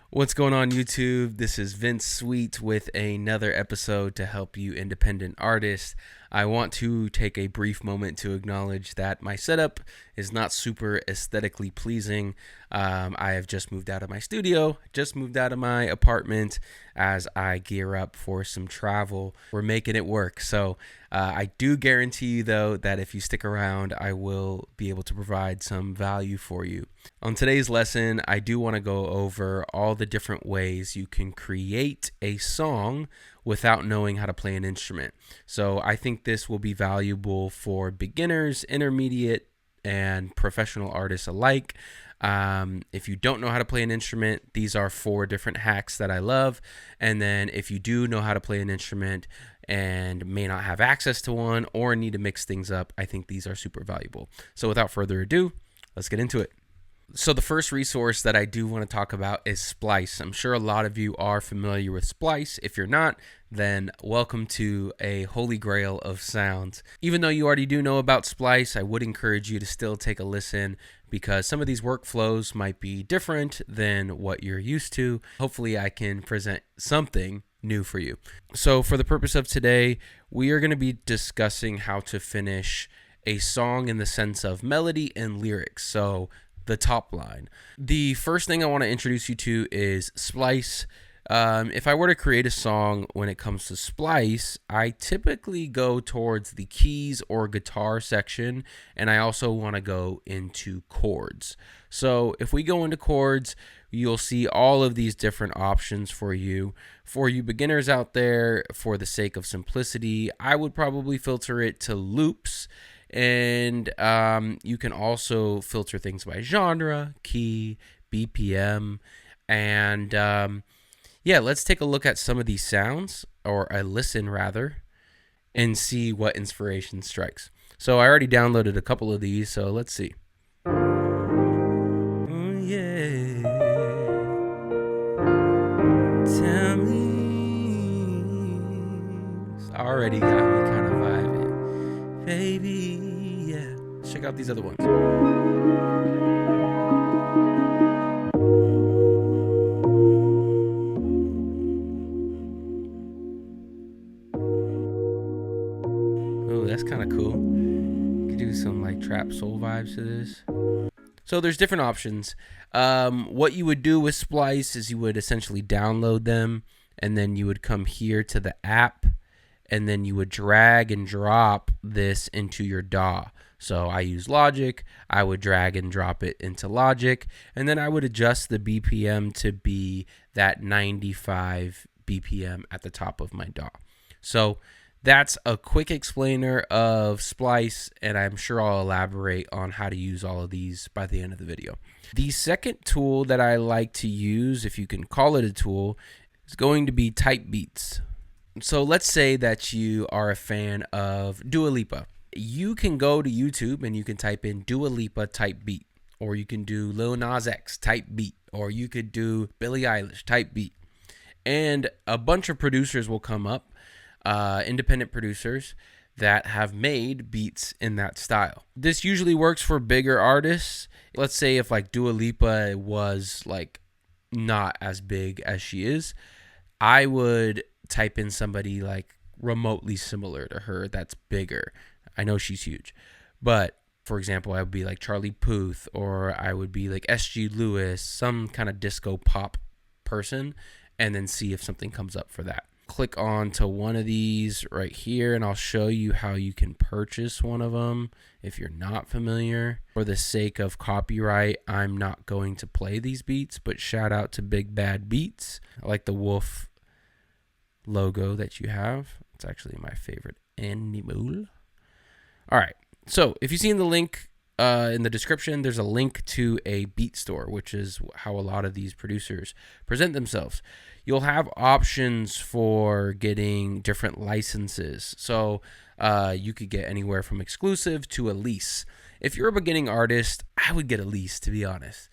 What's going on YouTube? This is Vince Sweet with another episode to help you independent artists. I want to take a brief moment to acknowledge that my setup is not super aesthetically pleasing. I have just moved out of my studio, just moved out of my apartment as I gear up for some travel. We're making it work. So I do guarantee you though that if you stick around, I will be able to provide some value for you. On today's lesson, I do want to go over all the different ways you can create a song without knowing how to play an instrument. So I think this will be valuable for beginners, intermediate, and professional artists alike. If you don't know how to play an instrument, these are 4 different hacks that I love. And then if you do know how to play an instrument and may not have access to one or need to mix things up, I think these are super valuable. So without further ado, let's get into it. So the first resource that I do want to talk about is Splice. I'm sure a lot of you are familiar with Splice. If you're not, then welcome to a holy grail of sounds. Even though you already do know about Splice, I would encourage you to still take a listen because some of these workflows might be different than what you're used to. Hopefully I can present something new for you. So for the purpose of today, we are going to be discussing how to finish a song in the sense of melody and lyrics. So the top line. The first thing I want to introduce you to is Splice. If I were to create a song when it comes to Splice, I typically go towards the keys or guitar section, and I also want to go into chords. So if we go into chords, you'll see all of these different options for you. For you beginners out there, for the sake of simplicity, I would probably filter it to loops. And you can also filter things by genre, key, BPM, and yeah, let's take a look at some of these sounds, or a listen rather, and see what inspiration strikes. So I already downloaded a couple of these, so let's see. Oh, yeah. Tell me. It's already got me kind of vibing. Baby, yeah. Let's check out these other ones. Oh, that's kind of cool. You could do some like trap soul vibes to this. So there's different options. What you would do with Splice is you would essentially download them, and then you would come here to the app, and then you would drag and drop this into your DAW. So I use Logic. I would drag and drop it into Logic, and then I would adjust the BPM to be that 95 BPM at the top of my DAW. So that's a quick explainer of Splice, and I'm sure I'll elaborate on how to use all of these by the end of the video. The second tool that I like to use, if you can call it a tool, is going to be Type Beats. So let's say that you are a fan of Dua Lipa. You can go to YouTube and you can type in Dua Lipa type beat, or you can do Lil Nas X type beat, or you could do Billie Eilish type beat. And a bunch of producers will come up, independent producers that have made beats in that style. This usually works for bigger artists. Let's say if like Dua Lipa was like not as big as she is, I would type in somebody like remotely similar to her that's bigger. I know she's huge, but for example, I would be like Charlie Puth, or I would be like SG Lewis, some kind of disco pop person, and then see if something comes up for that. Click on to one of these right here, and I'll show you how you can purchase one of them if you're not familiar. For the sake of copyright, I'm not going to play these beats, but shout out to Big Bad Beats. I like the wolf logo that you have. It's actually my favorite animal. All right, so if you see in the link in the description, there's a link to a beat store, which is how a lot of these producers present themselves. You'll have options for getting different licenses. So you could get anywhere from exclusive to a lease. If you're a beginning artist, I would get a lease, to be honest.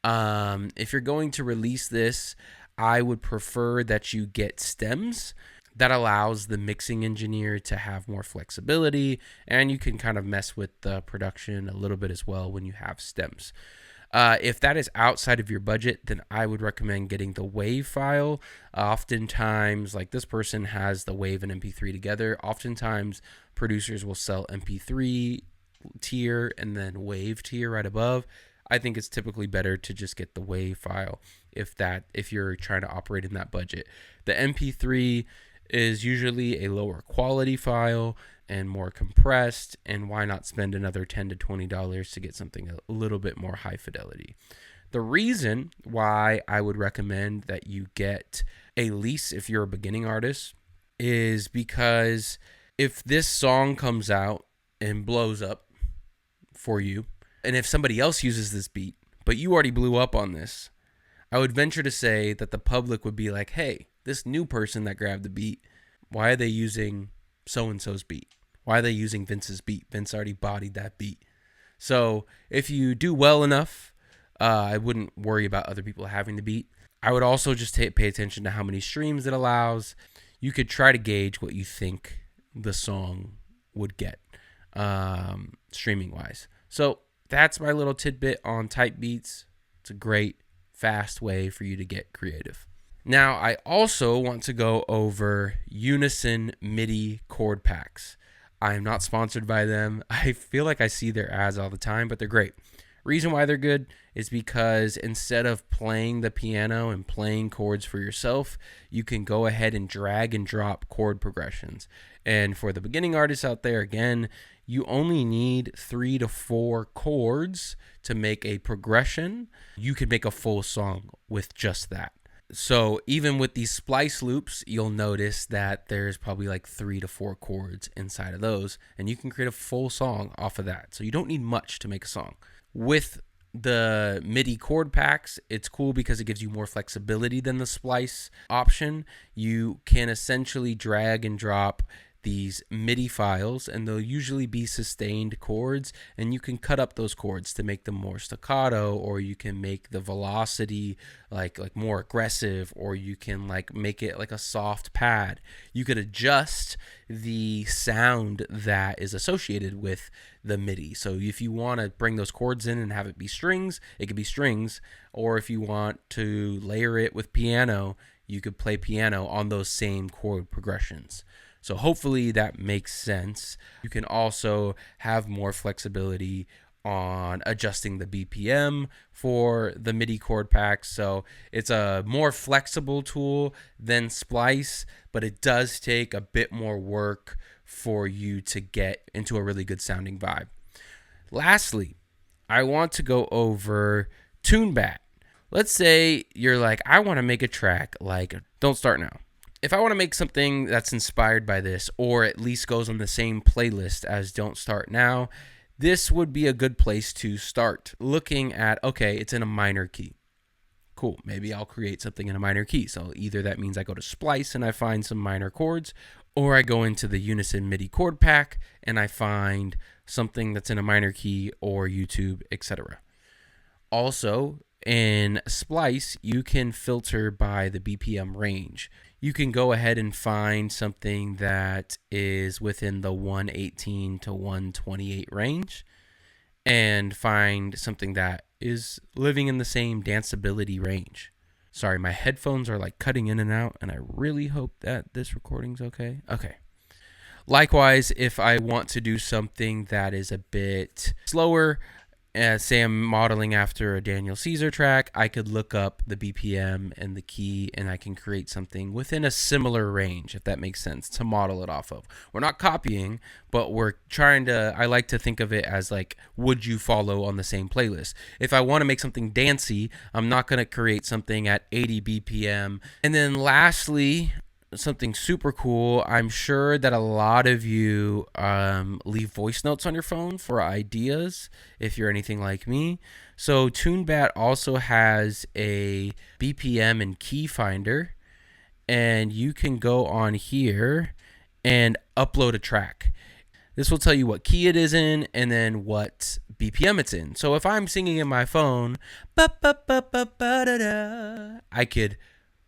If you're going to release this, I would prefer that you get stems. That allows the mixing engineer to have more flexibility, and you can kind of mess with the production a little bit as well when you have stems. If that is outside of your budget, then I would recommend getting the WAV file. Oftentimes, like this person has the WAV and MP3 together. Oftentimes, producers will sell MP3 tier and then WAV tier right above. I think it's typically better to just get the WAV file if you're trying to operate in that budget. The MP3 is usually a lower quality file and more compressed, and why not spend another $10 to $20 to get something a little bit more high fidelity? The reason why I would recommend that you get a lease if you're a beginning artist is because if this song comes out and blows up for you, and if somebody else uses this beat, but you already blew up on this, I would venture to say that the public would be like, hey, this new person that grabbed the beat, why are they using so-and-so's beat? Why are they using Vince's beat? Vince already bodied that beat. So if you do well enough, I wouldn't worry about other people having the beat. I would also just pay attention to how many streams it allows. You could try to gauge what you think the song would get streaming-wise. So that's my little tidbit on type beats. It's a great, fast way for you to get creative. Now, I also want to go over Unison MIDI Chord Packs. I am not sponsored by them. I feel like I see their ads all the time, but they're great. Reason why they're good is because instead of playing the piano and playing chords for yourself, you can go ahead and drag and drop chord progressions. And for the beginning artists out there, again, you only need 3 to 4 chords to make a progression. You could make a full song with just that. So even with these splice loops, you'll notice that there's probably like 3 to 4 chords inside of those, and you can create a full song off of that. So you don't need much to make a song. With the MIDI chord packs, it's cool because it gives you more flexibility than the splice option. You can essentially drag and drop these MIDI files, and they'll usually be sustained chords, and you can cut up those chords to make them more staccato, or you can make the velocity like more aggressive, or you can like make it like a soft pad. You could adjust the sound that is associated with the MIDI. So if you want to bring those chords in and have it be strings, it could be strings, or if you want to layer it with piano, you could play piano on those same chord progressions. So hopefully that makes sense. You can also have more flexibility on adjusting the BPM for the MIDI chord pack. So it's a more flexible tool than Splice, but it does take a bit more work for you to get into a really good sounding vibe. Lastly, I want to go over TuneBat. Let's say you're like, I want to make a track like Don't Start Now. If I want to make something that's inspired by this, or at least goes on the same playlist as Don't Start Now, this would be a good place to start looking at, okay, it's in a minor key. Cool, maybe I'll create something in a minor key. So either that means I go to Splice and I find some minor chords, or I go into the Unison MIDI Chord Pack and I find something that's in a minor key, or YouTube, etc. Also, in Splice, you can filter by the BPM range. You can go ahead and find something that is within the 118 to 128 range, and find something that is living in the same danceability range. Sorry, my headphones are like cutting in and out, and I really hope that this recording's okay. Okay. Likewise, if I want to do something that is a bit slower, say I'm modeling after a Daniel Caesar track, I could look up the BPM and the key, and I can create something within a similar range, if that makes sense, to model it off of. We're not copying, but we're trying to, I like to think of it as like, would you follow on the same playlist? If I want to make something dancey, I'm not going to create something at 80 BPM. And then lastly, something super cool. I'm sure that a lot of you leave voice notes on your phone for ideas if you're anything like me. So TuneBat also has a BPM and key finder, and you can go on here and upload a track. This will tell you what key it is in and then what BPM it's in. So if I'm singing in my phone, I could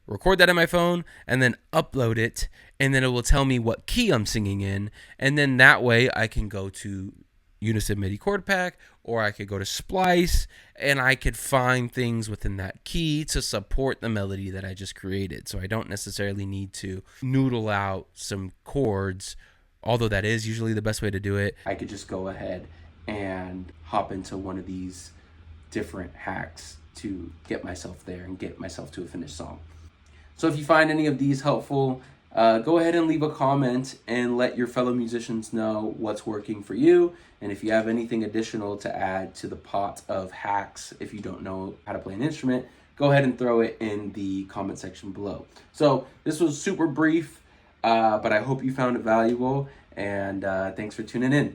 record that on my phone and then upload it, and then it will tell me what key I'm singing in, and then that way I can go to Unison MIDI Chord Pack, or I could go to Splice, and I could find things within that key to support the melody that I just created. So I don't necessarily need to noodle out some chords, although that is usually the best way to do it. I could just go ahead and hop into one of these different hacks to get myself there and get myself to a finished song. So if you find any of these helpful, go ahead and leave a comment and let your fellow musicians know what's working for you. And if you have anything additional to add to the pot of hacks, if you don't know how to play an instrument, go ahead and throw it in the comment section below. So this was super brief, but I hope you found it valuable, and thanks for tuning in.